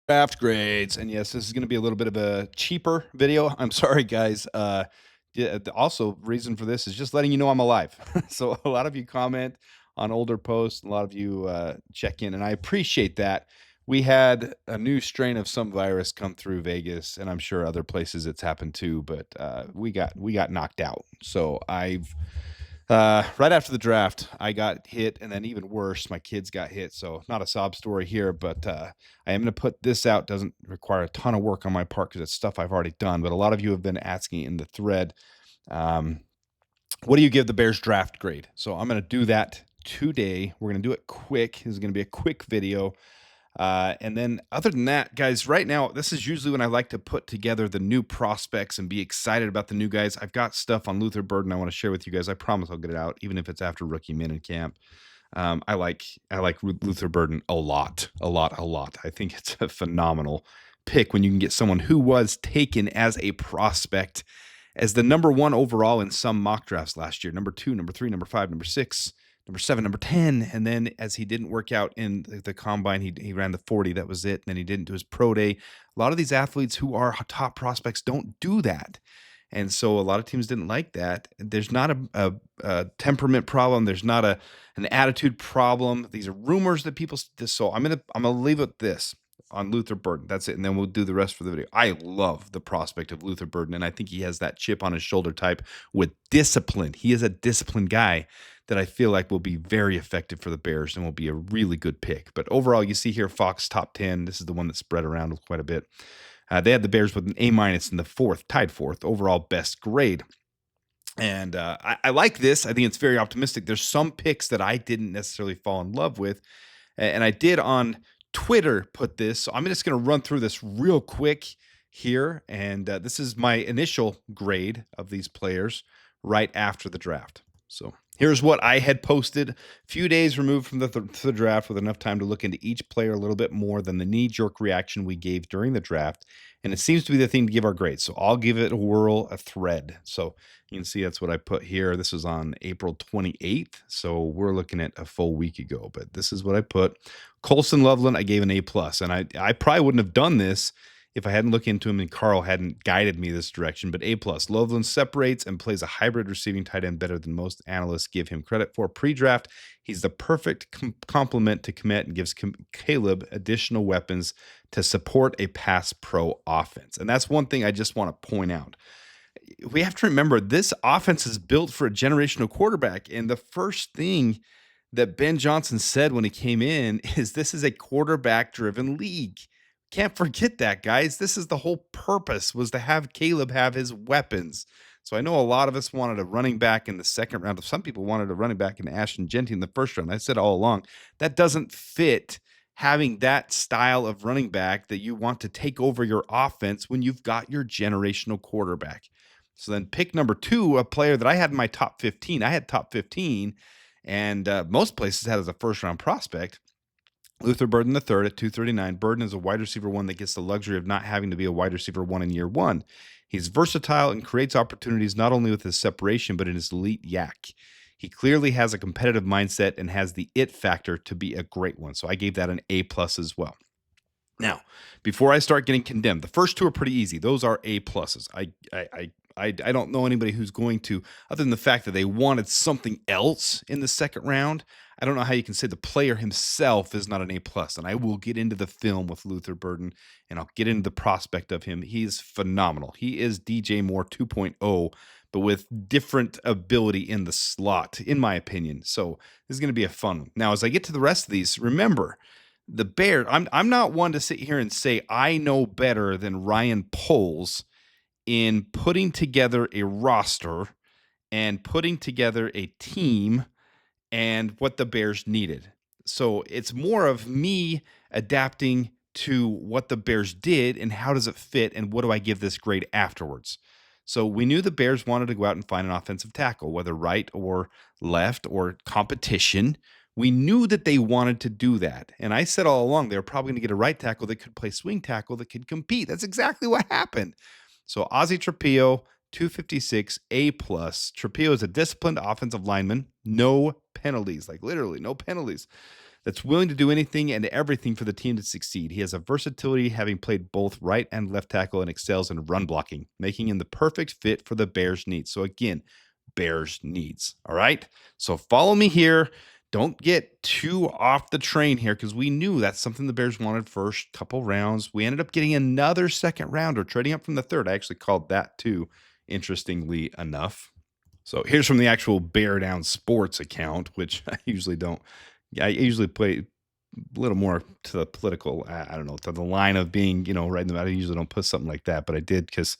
Draft grades. And yes, this is going to be a little bit of a cheaper video. I'm sorry, guys. Yeah, also, reason for this is just letting you know I'm alive. So a lot of you comment on older posts, a lot of you check in, and I appreciate that. We had a new strain of some virus come through Vegas, and I'm sure other places it's happened too. But we got knocked out. So I've right after the draft, I got hit, and then even worse, my kids got hit. So not a sob story here, but I am going to put this out. Doesn't require a ton of work on my part because it's stuff I've already done. But a lot of you have been asking in the thread, um, what do you give the Bears draft grade? So I'm going to do that today. We're going to do it quick. This is going to be a quick video. And then, other than that, guys, right now, this is usually when I like to put together the new prospects and be excited about the new guys. I've got stuff on Luther Burden I want to share with you guys. I promise I'll get it out, even if it's after rookie minicamp. I like Luther Burden a lot, a lot, a lot. I think it's a phenomenal pick when you can get someone who was taken as a prospect as the number one overall in some mock drafts last year, number 2, number 3, number 5, number 6, number 7, number 10. And then as he didn't work out in the combine, he ran the 40. That was it. And then he didn't do his pro day. A lot of these athletes who are top prospects don't do that. And so a lot of teams didn't like that. There's not a temperament problem. There's not an attitude problem. These are rumors that people. So I'm gonna leave it this on Luther Burden. That's it, and then we'll do the rest for the video. I love the prospect of Luther Burden, and I think he has that chip on his shoulder type with discipline. He is a disciplined guy that I feel like will be very effective for the Bears and will be a really good pick. But overall, you see here Fox top 10. This is the one that spread around quite a bit. They had the Bears with an A- in the fourth, tied fourth, overall best grade. And I like this. I think it's very optimistic. There's some picks that I didn't necessarily fall in love with. And I did on Twitter put this. So I'm just going to run through this real quick here. And this is my initial grade of these players right after the draft. So here's what I had posted a few days removed from the draft with enough time to look into each player a little bit more than the knee-jerk reaction we gave during the draft. And it seems to be the thing to give our grades. So I'll give it a whirl, a thread. So you can see that's what I put here. This was on April 28th. So we're looking at a full week ago. But this is what I put. Colson Loveland, I gave an A+. And I probably wouldn't have done this if I hadn't looked into him and Carl hadn't guided me this direction, but A+. Loveland separates and plays a hybrid receiving tight end better than most analysts give him credit for. Pre-draft, he's the perfect complement to Kmet and gives Caleb additional weapons to support a pass pro offense. And that's one thing I just want to point out. We have to remember this offense is built for a generational quarterback. And the first thing that Ben Johnson said when he came in is this is a quarterback-driven league. Can't forget that, guys. This is the whole purpose, was to have Caleb have his weapons. So I know a lot of us wanted a running back in the second round. Some people wanted a running back in Ashton Jeanty in the first round. I said all along, that doesn't fit having that style of running back that you want to take over your offense when you've got your generational quarterback. So then pick number 2, a player that I had in my top 15. I had top 15, and most places had as a first-round prospect. Luther Burden the third at 239. Burden is a wide receiver 1 that gets the luxury of not having to be a wide receiver 1 in year 1. He's versatile and creates opportunities not only with his separation, but in his elite yak. He clearly has a competitive mindset and has the it factor to be a great one. So I gave that an A+ as well. Now, before I start getting condemned, the first 2 are pretty easy. Those are A+. I don't know anybody who's going to, other than the fact that they wanted something else in the second round. I don't know how you can say the player himself is not an A+. And I will get into the film with Luther Burden, and I'll get into the prospect of him. He's phenomenal. He is DJ Moore 2.0, but with different ability in the slot, in my opinion. So this is going to be a fun one. Now, as I get to the rest of these, remember, the Bears, I'm not one to sit here and say I know better than Ryan Poles in putting together a roster and putting together a team and what the Bears needed. So it's more of me adapting to what the Bears did and how does it fit and what do I give this grade afterwards. So we knew the Bears wanted to go out and find an offensive tackle, whether right or left or competition. We knew that they wanted to do that. And I said all along, they were probably going to get a right tackle that could play swing tackle that could compete. That's exactly what happened. So Ozzie Trapillo, 256 A+. Trapillo is a disciplined offensive lineman, no penalties, like literally no penalties. that's willing to do anything and everything for the team to succeed. He has a versatility, having played both right and left tackle, and excels in run blocking, making him the perfect fit for the Bears' needs. So, again, Bears' needs. All right. So, follow me here. Don't get too off the train here because we knew that's something the Bears wanted first couple rounds. We ended up getting another second rounder, trading up from the third. I actually called that too, interestingly enough. So here's from the actual Bear Down Sports account, which I usually don't. I usually play a little more to the political. I don't know, to the line of being, right in the middle. I usually don't put something like that, but I did because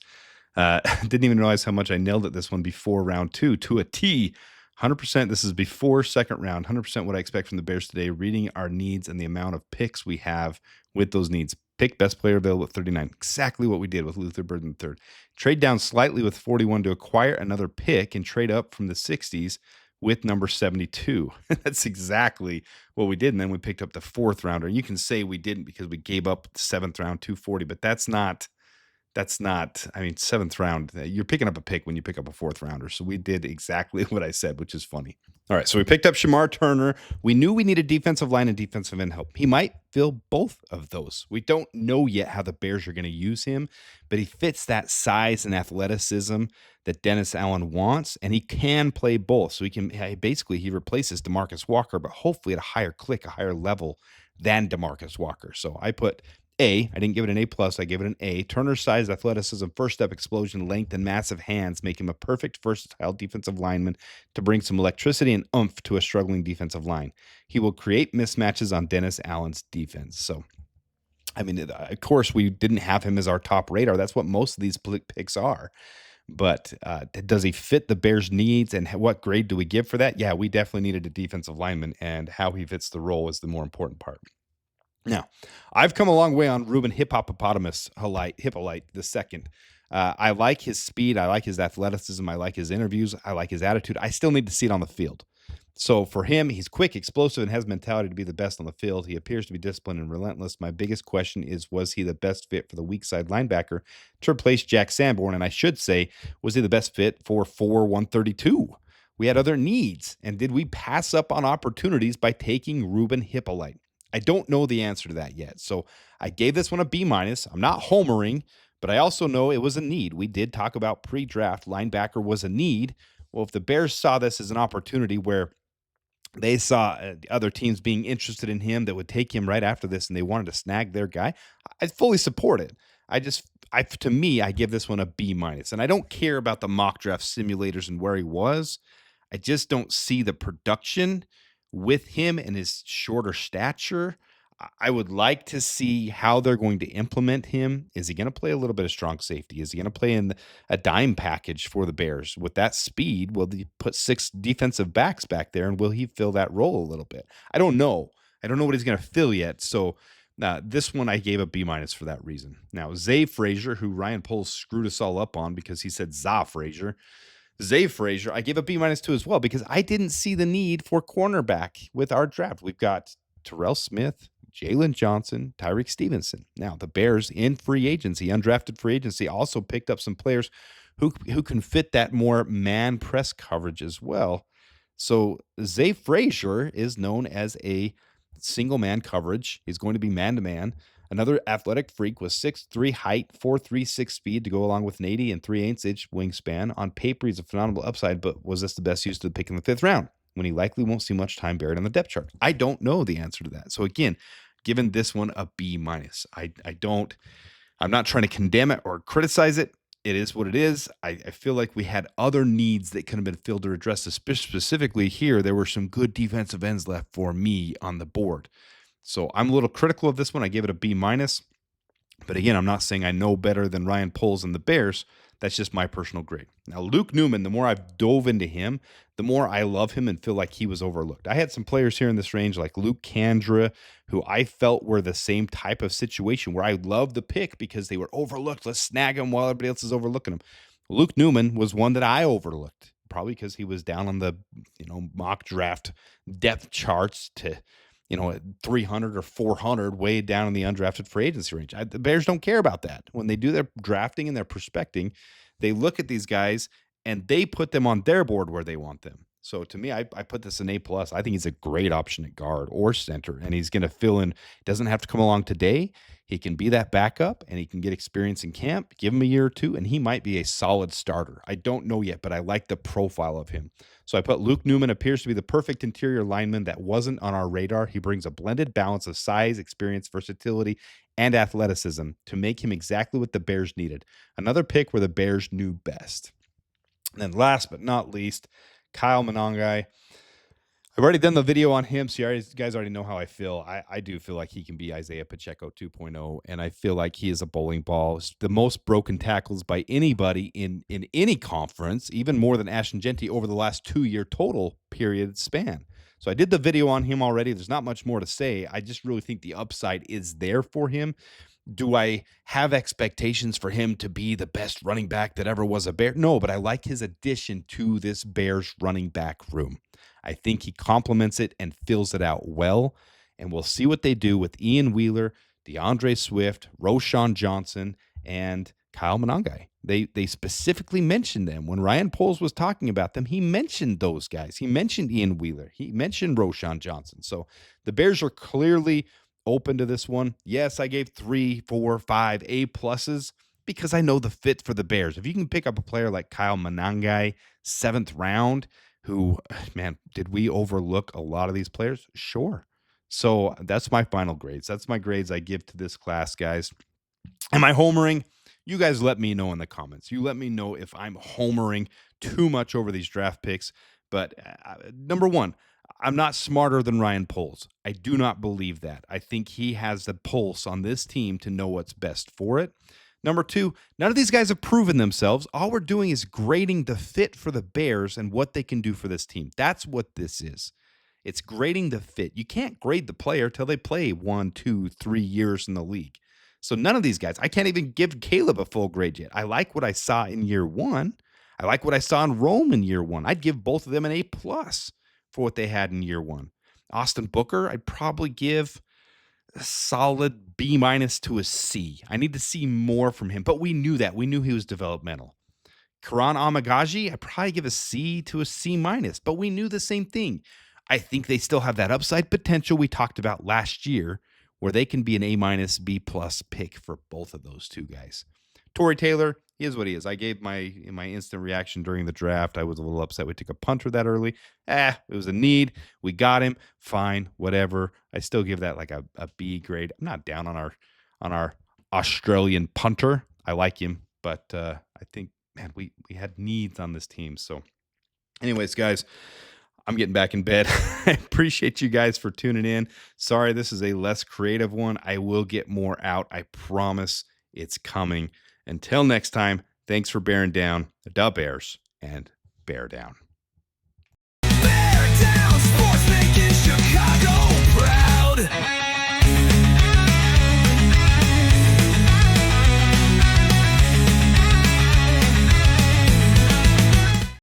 didn't even realize how much I nailed it this one before round two to a T. 100%. This is before second round. 100% what I expect from the Bears today. Reading our needs and the amount of picks we have with those needs. Pick best player available at 39. Exactly what we did with Luther Bird in the third. Trade down slightly with 41 to acquire another pick and trade up from the 60s with number 72. That's exactly what we did. And then we picked up the fourth rounder. And you can say we didn't because we gave up the seventh round, 240, but that's not, I mean, seventh round, you're picking up a pick when you pick up a fourth rounder. So we did exactly what I said, which is funny. All right, so we picked up Shamar Turner. We knew we needed defensive line and defensive end help. He might fill both of those. We don't know yet how the Bears are going to use him, but he fits that size and athleticism that Dennis Allen wants, and he can play both. So he replaces DeMarcus Walker, but hopefully at a higher click, a higher level than DeMarcus Walker. So I put A. I didn't give it an A+, I gave it an A. Turner's size, athleticism, first step explosion, length, and massive hands make him a perfect versatile defensive lineman to bring some electricity and oomph to a struggling defensive line. He will create mismatches on Dennis Allen's defense. So, I mean, of course, we didn't have him as our top radar. That's what most of these picks are. But does he fit the Bears' needs, and what grade do we give for that? Yeah, we definitely needed a defensive lineman, and how he fits the role is the more important part. Now, I've come a long way on Ruben Hippolyte the second. I like his speed. I like his athleticism. I like his interviews. I like his attitude. I still need to see it on the field. So for him, he's quick, explosive, and has mentality to be the best on the field. He appears to be disciplined and relentless. My biggest question is, was he the best fit for the weak side linebacker to replace Jack Sanborn? And I should say, was he the best fit for 132? We had other needs. And did we pass up on opportunities by taking Ruben Hippolyte? I don't know the answer to that yet. So I gave this one a B-. I'm not homering, but I also know it was a need. We did talk about pre-draft linebacker was a need. Well, if the Bears saw this as an opportunity where they saw other teams being interested in him that would take him right after this and they wanted to snag their guy, I fully support it. To me, I give this one a B-. And I don't care about the mock draft simulators and where he was. I just don't see the production with him and his shorter stature. I would like to see how they're going to implement him. Is he going to play a little bit of strong safety? Is he going to play in a dime package for the Bears? With that speed, will he put 6 defensive backs back there, and will he fill that role a little bit? I don't know. I don't know what he's going to fill yet. So this one I gave a B- for that reason. Now, Zay Frazier, who Ryan Poles screwed us all up on because he said Za Frazier. Zay Frazier, I gave a B- too as well because I didn't see the need for cornerback with our draft. We've got Terrell Smith, Jalen Johnson, Tyreek Stevenson. Now, the Bears in free agency, undrafted free agency, also picked up some players who can fit that more man press coverage as well. So Zay Frazier is known as a single man coverage. He's going to be man to man. Another athletic freak with 6'3" height, 4.36 speed to go along with an 80 and 3/8 inch wingspan. On paper, he's a phenomenal upside, but was this the best use of the pick in the 5th round when he likely won't see much time buried on the depth chart? I don't know the answer to that. So again, given this one a B-. I'm not trying to condemn it or criticize it. It is what it is. I feel like we had other needs that could have been filled or addressed. Specifically here, there were some good defensive ends left for me on the board. So I'm a little critical of this one. I gave it a B-. But again, I'm not saying I know better than Ryan Poles and the Bears. That's just my personal grade. Now, Luke Newman, the more I've dove into him, the more I love him and feel like he was overlooked. I had some players here in this range like Luke Kandra, who I felt were the same type of situation where I loved the pick because they were overlooked. Let's snag him while everybody else is overlooking him. Luke Newman was one that I overlooked, probably because he was down on the mock draft depth charts to 300 or 400 way down in the undrafted free agency range. The Bears don't care about that. When they do their drafting and their prospecting, they look at these guys and they put them on their board where they want them. So to me, I put this in A plus. I think he's a great option at guard or center, and he's going to fill in. Doesn't have to come along today. He can be that backup, and he can get experience in camp. Give him a year or two, and he might be a solid starter. I don't know yet, but I like the profile of him. So I put Luke Newman appears to be the perfect interior lineman that wasn't on our radar. He brings a blended balance of size, experience, versatility, and athleticism to make him exactly what the Bears needed. Another pick where the Bears knew best. And then last but not least, Kyle Monangai. I've already done the video on him, so you guys already know how I feel. I do feel like he can be Isaiah Pacheco 2.0, and I feel like he is a bowling ball. It's the most broken tackles by anybody in any conference, even more than Ashton Jeanty over the last 2-year total period span. So I did the video on him already. There's not much more to say. I just really think the upside is there for him. Do I have expectations for him to be the best running back that ever was a Bear? No, but I like his addition to this Bears running back room. I think he complements it and fills it out well. And we'll see what they do with Ian Wheeler, DeAndre Swift, Roschon Johnson, and Kyle Monangai. They specifically mentioned them. When Ryan Poles was talking about them, he mentioned those guys. He mentioned Ian Wheeler. He mentioned Roschon Johnson. So the Bears are clearly open to this one. Yes, I gave 3, 4, 5 A pluses because I know the fit for the Bears. If you can pick up a player like Kyle Monangai, 7th round, who, man, did we overlook a lot of these players? Sure. So that's my final grades. That's my grades I give to this class, guys. Am I homering? You guys let me know in the comments. You let me know if I'm homering too much over these draft picks. But number one, I'm not smarter than Ryan Poles. I do not believe that. I think he has the pulse on this team to know what's best for it. Number two, none of these guys have proven themselves. All we're doing is grading the fit for the Bears and what they can do for this team. That's what this is. It's grading the fit. You can't grade the player till they play 1, 2, 3 years in the league. So none of these guys, I can't even give Caleb a full grade yet. I like what I saw in year 1. I like what I saw in Rome in year 1. I'd give both of them an A+ for what they had in year 1. Austin Booker, I'd probably give a solid B- to a C. I need to see more from him, but we knew that. We knew he was developmental. Karan Amagaji, I'd probably give a C to a C-, but we knew the same thing. I think they still have that upside potential we talked about last year where they can be an A-, B+ pick for both of those two guys. Tory Taylor, he is what he is. I gave my instant reaction during the draft. I was a little upset we took a punter that early. It was a need. We got him. Fine, whatever. I still give that like a B grade. I'm not down on our Australian punter. I like him, but I think, man, we had needs on this team. So anyways, guys, I'm getting back in bed. I appreciate you guys for tuning in. Sorry, this is a less creative one. I will get more out. I promise it's coming. Until next time, thanks for bearing down the Bears and bear down.